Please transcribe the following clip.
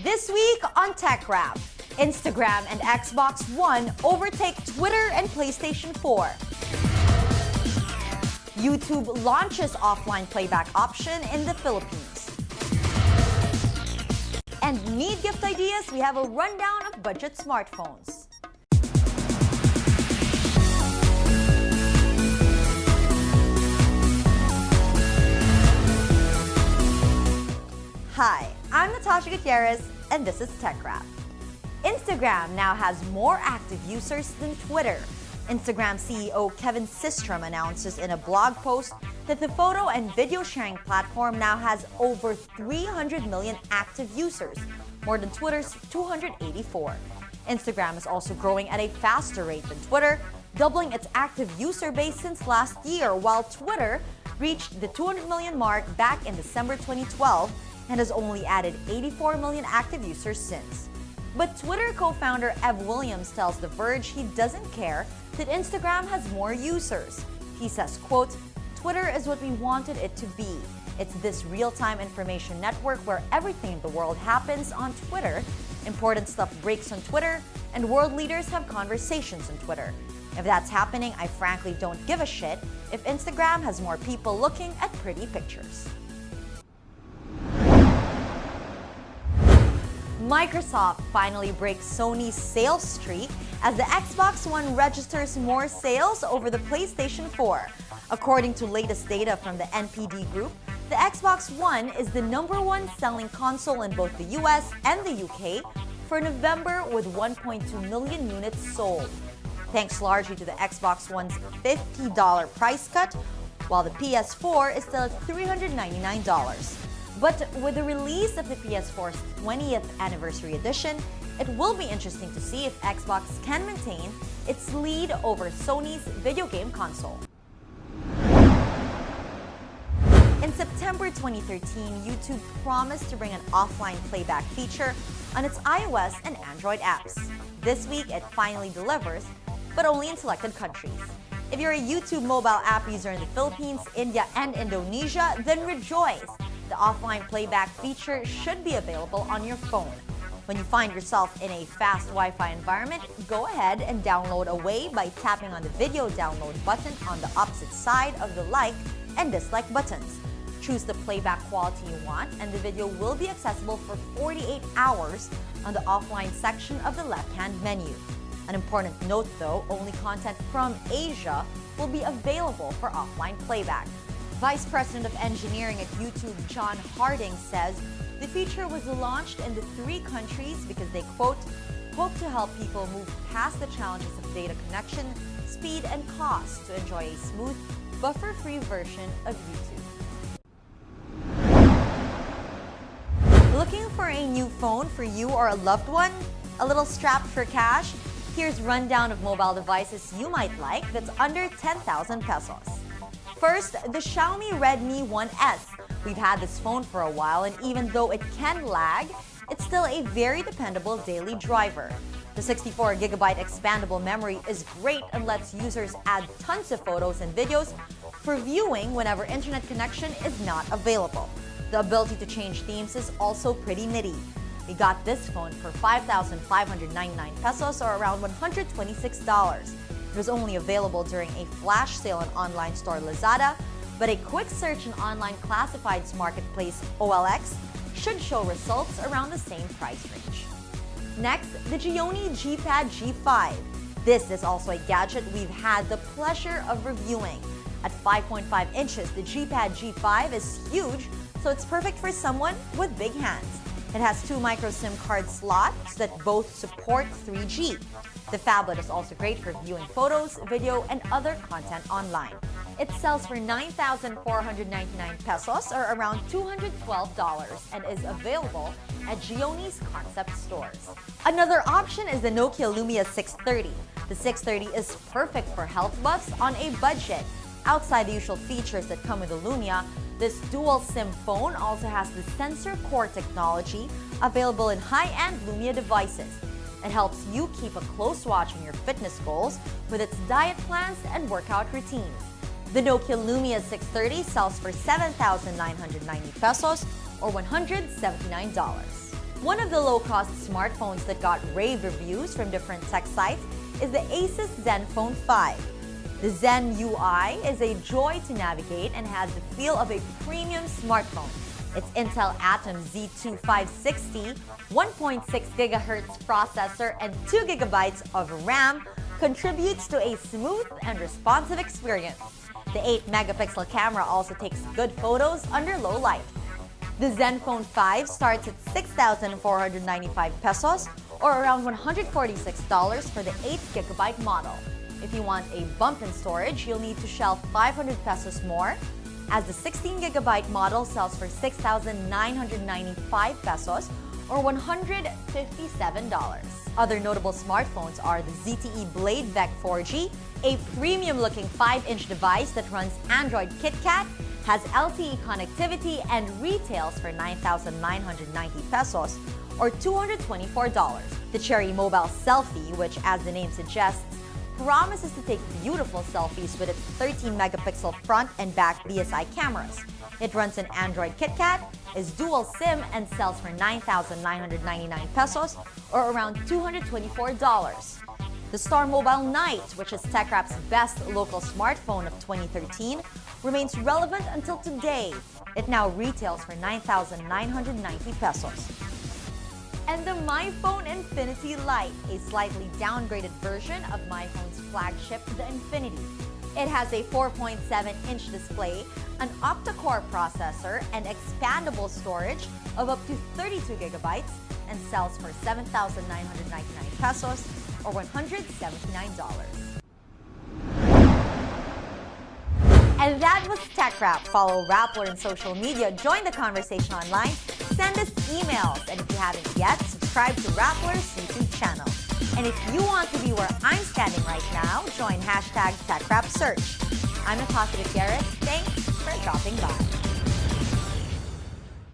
This week on TechRap, Instagram and Xbox One overtake Twitter and PlayStation 4. YouTube launches offline playback option in the Philippines. And need gift ideas? We have a rundown of budget smartphones. Hi, I'm Natashya Gutierrez, and this is TechRap. Instagram now has more active users than Twitter. Instagram CEO Kevin Systrom announces in a blog post that the photo and video sharing platform now has over 300 million active users, more than Twitter's 284. Instagram is also growing at a faster rate than Twitter, doubling its active user base since last year, while Twitter reached the 200 million mark back in December 2012 and has only added 84 million active users since. But Twitter co-founder Ev Williams tells The Verge he doesn't care that Instagram has more users. He says, quote, "Twitter is what we wanted it to be. It's this real-time information network where everything in the world happens on Twitter. Important stuff breaks on Twitter, and world leaders have conversations on Twitter. If that's happening, I frankly don't give a shit if Instagram has more people looking at pretty pictures." Microsoft finally breaks Sony's sales streak as the Xbox One registers more sales over the PlayStation 4. According to latest data from the NPD Group, the Xbox One is the #1 selling console in both the US and the UK for November with 1.2 million units sold, thanks largely to the Xbox One's $50 price cut, while the PS4 is still at $399. But with the release of the PS4's 20th anniversary edition, it will be interesting to see if Xbox can maintain its lead over Sony's video game console. In September 2013, YouTube promised to bring an offline playback feature on its iOS and Android apps. This week, it finally delivers, but only in selected countries. If you're a YouTube mobile app user in the Philippines, India, and Indonesia, then rejoice! The offline playback feature should be available on your phone. When you find yourself in a fast Wi-Fi environment, go ahead and download away by tapping on the video download button on the opposite side of the like and dislike buttons. Choose the playback quality you want, and the video will be accessible for 48 hours on the offline section of the left-hand menu. An important note though, only content from Asia will be available for offline playback. Vice President of Engineering at YouTube, John Harding, says the feature was launched in the 3 countries because they, quote, hope to help people move past the challenges of data connection, speed, and cost to enjoy a smooth, buffer-free version of YouTube. Looking for a new phone for you or a loved one? A little strapped for cash? Here's rundown of mobile devices you might like that's under 10,000 pesos. First, the Xiaomi Redmi 1S. We've had this phone for a while, and even though it can lag, it's still a very dependable daily driver. The 64GB expandable memory is great and lets users add tons of photos and videos for viewing whenever internet connection is not available. The ability to change themes is also pretty nitty. We got this phone for 5,599 pesos, or around $126. It was only available during a flash sale on online store Lazada, but a quick search in online classifieds marketplace OLX should show results around the same price range. Next, the Jaene G-Pad G5. This is also a gadget we've had the pleasure of reviewing. At 5.5 inches, the G-Pad G5 is huge, so it's perfect for someone with big hands. It has 2 micro SIM card slots that both support 3G. The phablet is also great for viewing photos, video, and other content online. It sells for 9,499 pesos, or around $212, and is available at Jaene's concept stores. Another option is the Nokia Lumia 630. The 630 is perfect for health buffs on a budget. Outside the usual features that come with the Lumia, this dual SIM phone also has the sensor core technology available in high-end Lumia devices. It helps you keep a close watch on your fitness goals with its diet plans and workout routines. The Nokia Lumia 630 sells for 7,990 pesos, or $179. One of the low-cost smartphones that got rave reviews from different tech sites is the Asus Zenfone 5. The Zen UI is a joy to navigate and has the feel of a premium smartphone. Its Intel Atom Z2560, 1.6 GHz processor, and 2 GB of RAM contributes to a smooth and responsive experience. The 8-megapixel camera also takes good photos under low light. The Zenfone 5 starts at 6,495 pesos or around $146 for the 8-gigabyte model. If you want a bump in storage, you'll need to shell 500 pesos more, as the 16-gigabyte model sells for 6,995 pesos or $157. Other notable smartphones are the ZTE Blade VEC 4G, a premium-looking 5-inch device that runs Android KitKat, has LTE connectivity, and retails for 9,990 pesos or $224. The Cherry Mobile Selfie, which, as the name suggests, promises to take beautiful selfies with its 13-megapixel front and back BSI cameras. It runs an Android KitKat, is dual SIM, and sells for 9,999 pesos or around $224. The Star Mobile Night, which is TechRap's best local smartphone of 2013, remains relevant until today. It now retails for 9,990 pesos. And the MyPhone Infinity Lite, a slightly downgraded version of MyPhone's flagship, the Infinity. It has a 4.7-inch display, an octa-core processor, and expandable storage of up to 32 gigabytes, and sells for 7,999 pesos or $179. And that was TechRap. Follow Rappler on social media, join the conversation online, send us emails, and if you haven't yet, subscribe to Rappler's YouTube channel. And if you want to be where I'm standing right now, join #TechRapSearch. I'm Natashya Gutierrez. Thanks for dropping by.